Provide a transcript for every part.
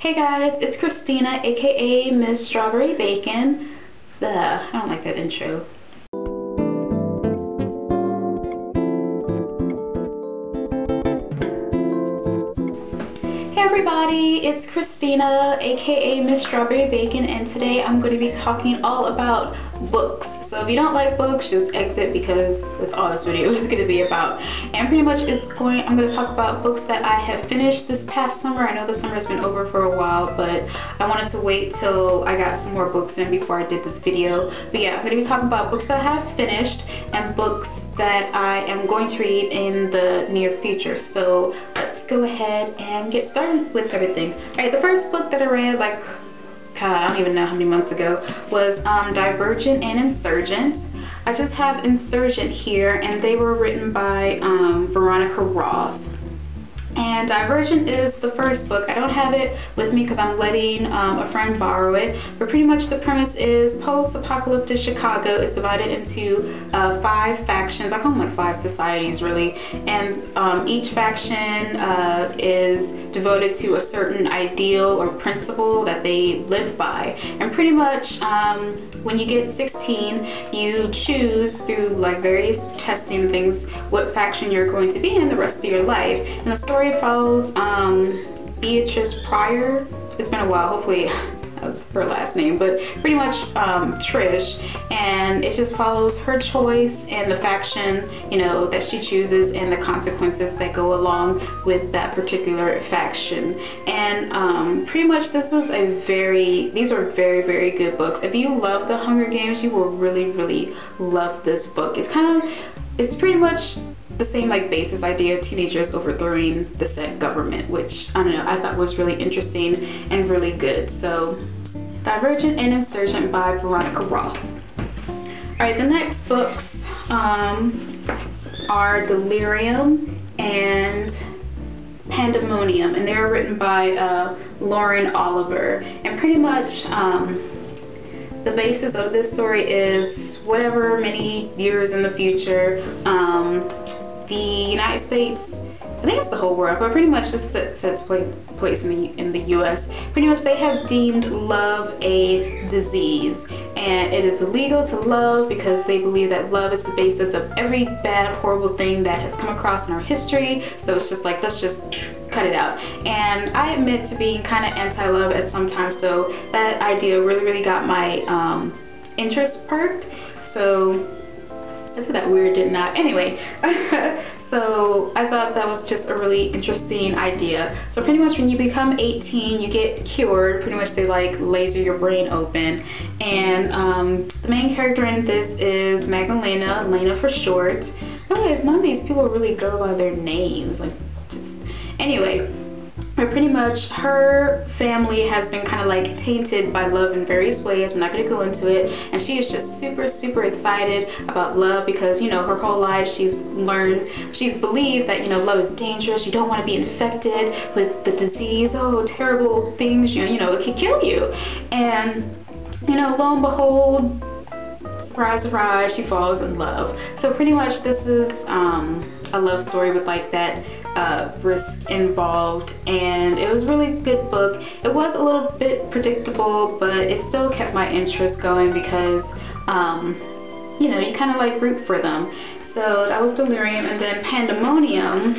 Hey guys, it's Christina, aka Miss Strawberry Bacon. I don't like that intro. Hey everybody, it's Christina, aka Miss Strawberry Bacon, and today I'm going to be talking all about books. So if you don't like books, just exit because that's all this video is going to be about. And pretty much I'm going to talk about books that I have finished this past summer. I know the summer has been over for a while, but I wanted to wait till I got some more books in before I did this video. But yeah, I'm going to be talking about books that I have finished and books that I am going to read in the near future. So let's go ahead and get started with everything. Alright, the first book that I read, like, I don't even know how many months ago, was Divergent and Insurgent. I just have Insurgent here, and they were written by Veronica, Roth. And Divergent is the first book. I don't have it with me because I'm letting a friend borrow it. But pretty much the premise is post-apocalyptic Chicago is divided into 5 factions. I call them like 5 societies really. And each faction is devoted to a certain ideal or principle that they live by. And pretty much when you get 16, you choose through like various testing things what faction you're going to be in the rest of your life. And the story follows Beatrice Pryor. It's been a while, hopefully that was her last name, but pretty much Trish, and it just follows her choice and the faction, you know, that she chooses and the consequences that go along with that particular faction. And pretty much these are very, very good books. If you love the Hunger Games, you will really, really love this book. It's pretty much the same like basis idea, teenagers overthrowing the set government, which I don't know, I thought was really interesting and really good. So Divergent and Insurgent by Veronica Roth. Alright, the next books are Delirium and Pandemonium, and they were written by Lauren Oliver. And pretty much the basis of this story is whatever many years in the future, the United States, I think it's the whole world, but pretty much this sets place in the US. Pretty much they have deemed love a disease, and it is illegal to love because they believe that love is the basis of every bad, horrible thing that has come across in our history. So it's just like, let's just cut it out. And I admit to being kind of anti-love at some time, so that idea really, really got my interest perked. So I said that weird, didn't I? Anyway, so I thought that was just a really interesting idea. So pretty much when you become 18, you get cured. Pretty much they like laser your brain open. And the main character in this is Magdalena, Lena for short. Anyways, none of these people really go by their names. Anyway, but pretty much her family has been kind of like tainted by love in various ways. I'm not going to go into it. And she is just super, super excited about love because, you know, her whole life she's believed that, you know, love is dangerous. You don't want to be infected with the disease. Oh, terrible things, you know, it could kill you. And, you know, lo and behold, surprise, surprise, she falls in love. So pretty much this is a love story with like that risk involved, and it was a really good book. It was a little bit predictable, but it still kept my interest going because you know, you kind of like root for them. So that was Delirium. And then Pandemonium,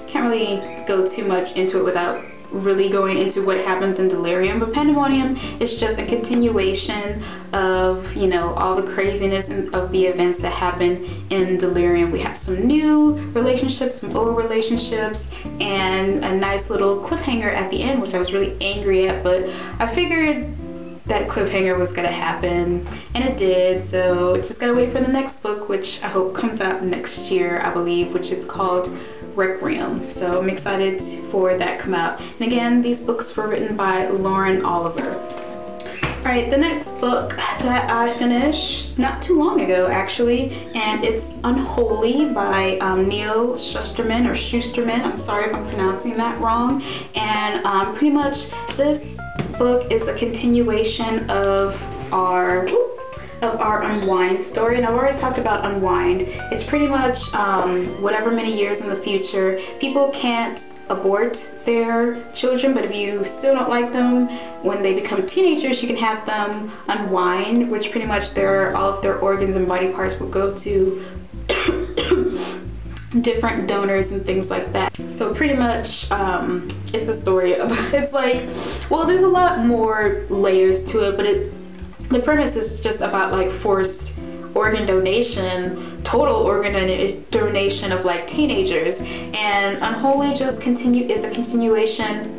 can't really go too much into it without really going into what happens in Delirium, but Pandemonium is just a continuation of, you know, all the craziness of the events that happen in Delirium. We have some new relationships, some old relationships, and a nice little cliffhanger at the end, which I was really angry at, but I figured that cliffhanger was gonna happen, and it did. So just gotta wait for the next book, which I hope comes out next year, I believe, which is called Requiem. So I'm excited for that to come out. And again, these books were written by Lauren Oliver. Alright, the next book that I finished not too long ago actually, and it's Unholy by Neal Shusterman, or Shusterman. I'm sorry if I'm pronouncing that wrong. And pretty much this book is a continuation of our Unwind story, and I've already talked about Unwind. It's pretty much whatever many years in the future, people can't abort their children, but if you still don't like them, when they become teenagers, you can have them unwind, which pretty much all of their organs and body parts will go to different donors and things like that. So pretty much it's a story of, it's like, well, there's a lot more layers to it, but the premise is just about like forced organ donation, total organ donation of like teenagers. And Unholy just is a continuation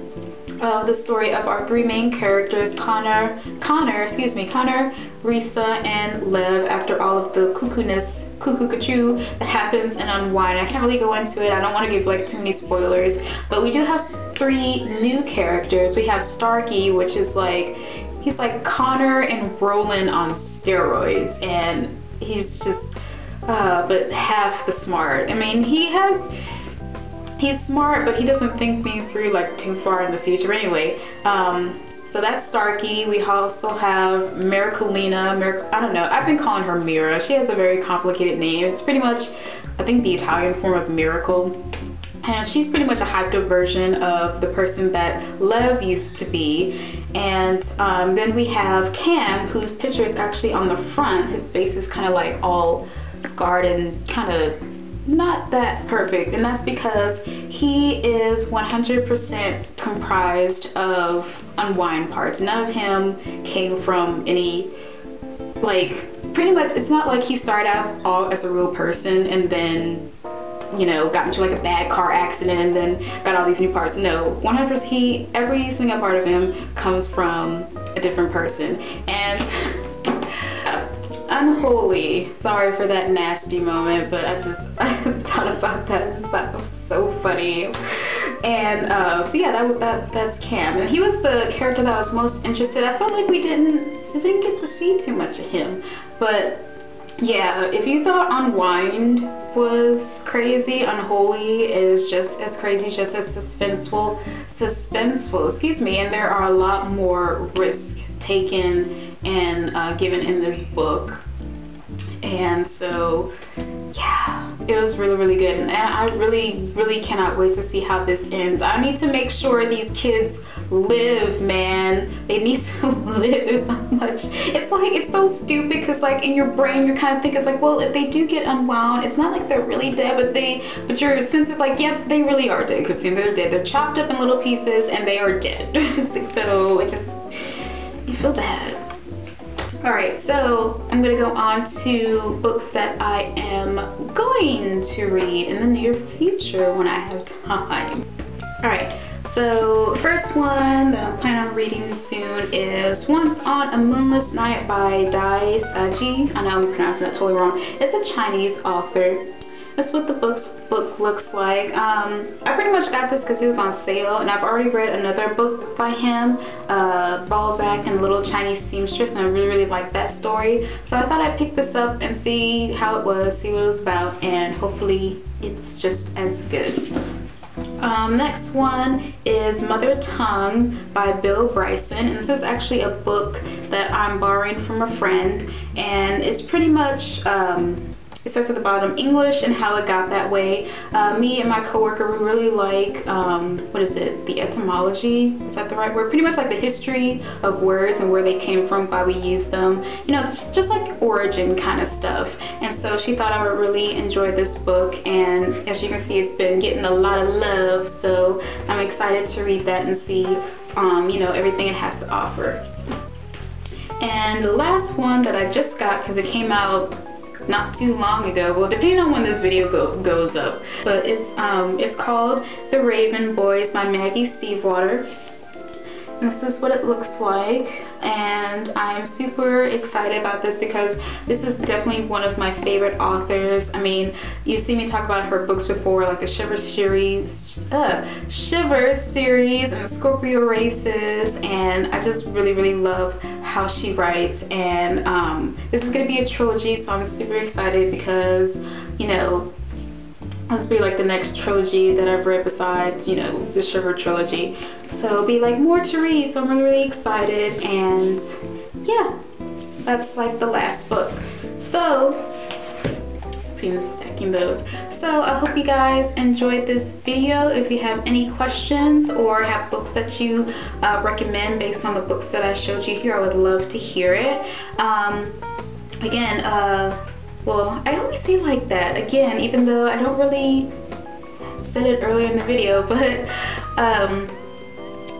of the story of our three main characters, Connor, Risa, and Lev, after all of the cuckoo that happens in Unwind. I can't really go into it. I don't want to give like too many spoilers, but we do have three new characters. We have Starkey, which is like, he's like Connor and Roland on steroids, and he's just but half the smart. I mean, he's smart, but he doesn't think things through like too far in the future anyway. So that's Starkey. We also have Miraculina. I don't know, I've been calling her Mira. She has a very complicated name. It's pretty much, I think, the Italian form of miracle. And she's pretty much a hyped up version of the person that Lev used to be. And then we have Cam, whose picture is actually on the front. His face is kind of like all scarred and kind of not that perfect. And that's because he is 100% comprised of Unwind parts. None of him came from any, like, pretty much, it's not like he started out all as a real person and then, you know, got into like a bad car accident and then got all these new parts. No, 100%, every single part of him comes from a different person. And Unholy, sorry for that nasty moment, but I thought about that. That was so funny. And so yeah, that's Cam, and he was the character that I was most interested. I felt like we didn't get to see too much of him, but yeah, if you thought Unwind was crazy, Unholy is just as crazy, just as suspenseful, excuse me, and there are a lot more risks taken and given in this book. And so yeah, it was really good, and I really cannot wait to see how this ends. I need to make sure these kids live, man. They need to live so much. It's like, it's so stupid because like in your brain you're kind of thinking like, well, if they do get unwound, it's not like they're really dead, but your sense is like, yes, they really are dead, because they're dead. They're chopped up in little pieces and they are dead. So it just, you feel bad. Alright, so I'm going to go on to books that I am going to read in the near future when I have time. Alright, so the first one that I'm planning on reading soon is Once on a Moonless Night by Sijie. I know I'm pronouncing that totally wrong. It's a Chinese author. That's what the book looks like. I pretty much got this because it was on sale, and I've already read another book by him, Balzac and Little Chinese Seamstress, and I really liked that story. So I thought I'd pick this up and see how it was, see what it was about, and hopefully it's just as good. Next one is Mother Tongue by Bryson, and this is actually a book that I'm borrowing from a friend, and it's pretty much it says at the bottom, English and how it got that way. Me and my coworker, we really like, what is it, the etymology, is that the right word? Pretty much like the history of words and where they came from, why we use them, you know, just like origin kind of stuff. And so she thought I would really enjoy this book, and as you can see, it's been getting a lot of love, so I'm excited to read that and see, you know, everything it has to offer. And the last one that I just got, because it came out not too long ago, well, depending on when this video goes up, but it's called The Raven Boys by Maggie Stiefvater. And this is what it looks like, and I'm super excited about this because this is definitely one of my favorite authors. I mean, you've seen me talk about her books before, like the Shiver series and the Scorpio Races, and I just really love how she writes. And this is going to be a trilogy, so I'm super excited because, you know, this will be like the next trilogy that I've read besides, you know, the Shiver trilogy. So it'll be like more to read, so I'm really excited. And yeah, that's like the last book. So been stacking those. So I hope you guys enjoyed this video. If you have any questions or have books that you recommend based on the books that I showed you here, I would love to hear it. Again, well, I always say like that, again, even though I don't really said it earlier in the video, but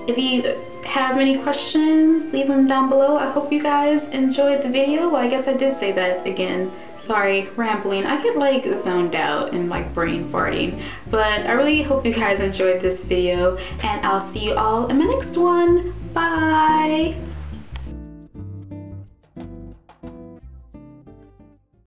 if you have any questions, leave them down below. I hope you guys enjoyed the video. Well, I guess I did say that again. Sorry, rambling. I get like zoned out and like brain farting. But I really hope you guys enjoyed this video, and I'll see you all in my next one. Bye!